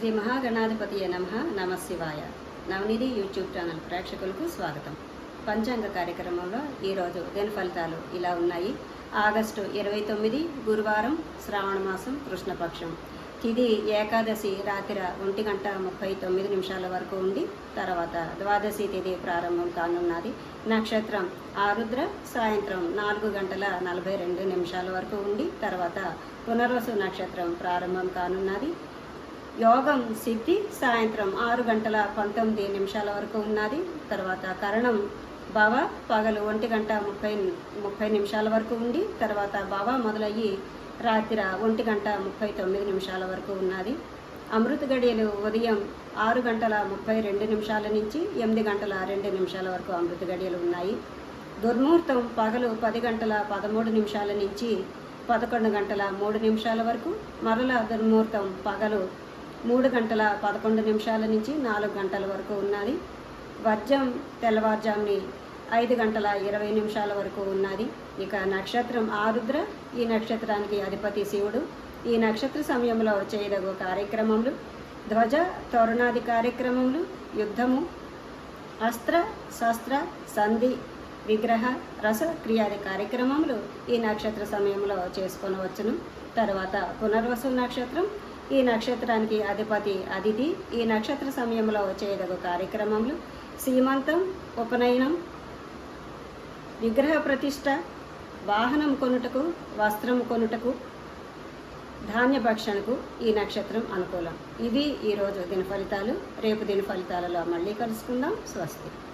శ్రీ మహాగణాధిపతియే నమః. నమ శివాయ. నవనిధి యూట్యూబ్ ఛానల్ ప్రేక్షకులకు స్వాగతం. పంచాంగ కార్యక్రమంలో ఈరోజు దిన ఫలితాలు ఇలా ఉన్నాయి. ఆగస్టు 29 గురువారం, శ్రావణ మాసం, కృష్ణపక్షం. తిథి ఏకాదశి రాత్రి 1:39 వరకు ఉండి తర్వాత ద్వాదశి తిథి ప్రారంభం కానున్నది. నక్షత్రం ఆరుద్ర సాయంత్రం 4:42 వరకు ఉండి తర్వాత పునర్వసు నక్షత్రం ప్రారంభం కానున్నది. యోగం సిద్ధి సాయంత్రం 6:19 వరకు ఉన్నది. తర్వాత కరణం భవ పగలు 1:30 వరకు ఉండి తర్వాత భవ మొదలయ్యి రాత్రి 1:39 వరకు ఉన్నది. అమృత గడియలు ఉదయం 6:32 నుంచి 8:02 వరకు అమృత గడియలు ఉన్నాయి. దుర్ముహూర్తం పగలు 10:13 నుంచి 11:03 వరకు. మరలా దుర్ముహూర్తం పగలు 3:11 నుంచి 4 గంటల వరకు ఉన్నది. వర్జం తెల్లవారుజాముని 5:20 వరకు ఉన్నది. ఇక నక్షత్రం ఆరుద్ర. ఈ నక్షత్రానికి అధిపతి శివుడు. ఈ నక్షత్ర సమయంలో చేయదగు కార్యక్రమములు ధ్వజ తోరణాది కార్యక్రమములు, యుద్ధము, అస్త్ర శస్త్ర సంధి విగ్రహ రస క్రియాది కార్యక్రమములు ఈ నక్షత్ర సమయంలో చేసుకొనవచ్చును. తర్వాత పునర్వసు నక్షత్రం. ఈ నక్షత్రానికి అధిపతి అదితి. ఈ నక్షత్ర సమయంలో చేయదగు కార్యక్రమములు సీమంతం, ఉపనయనం, విగ్రహ ప్రతిష్ట, వాహనం కొనుటకు, వస్త్రం కొనుటకు, ధాన్య భక్షణకు ఈ నక్షత్రం అనుకూలం. ఇవి ఈరోజు దిన ఫలితాలు. రేపు దిన ఫలితాలలో మళ్ళీ కలుసుకుందాం. స్వస్తి.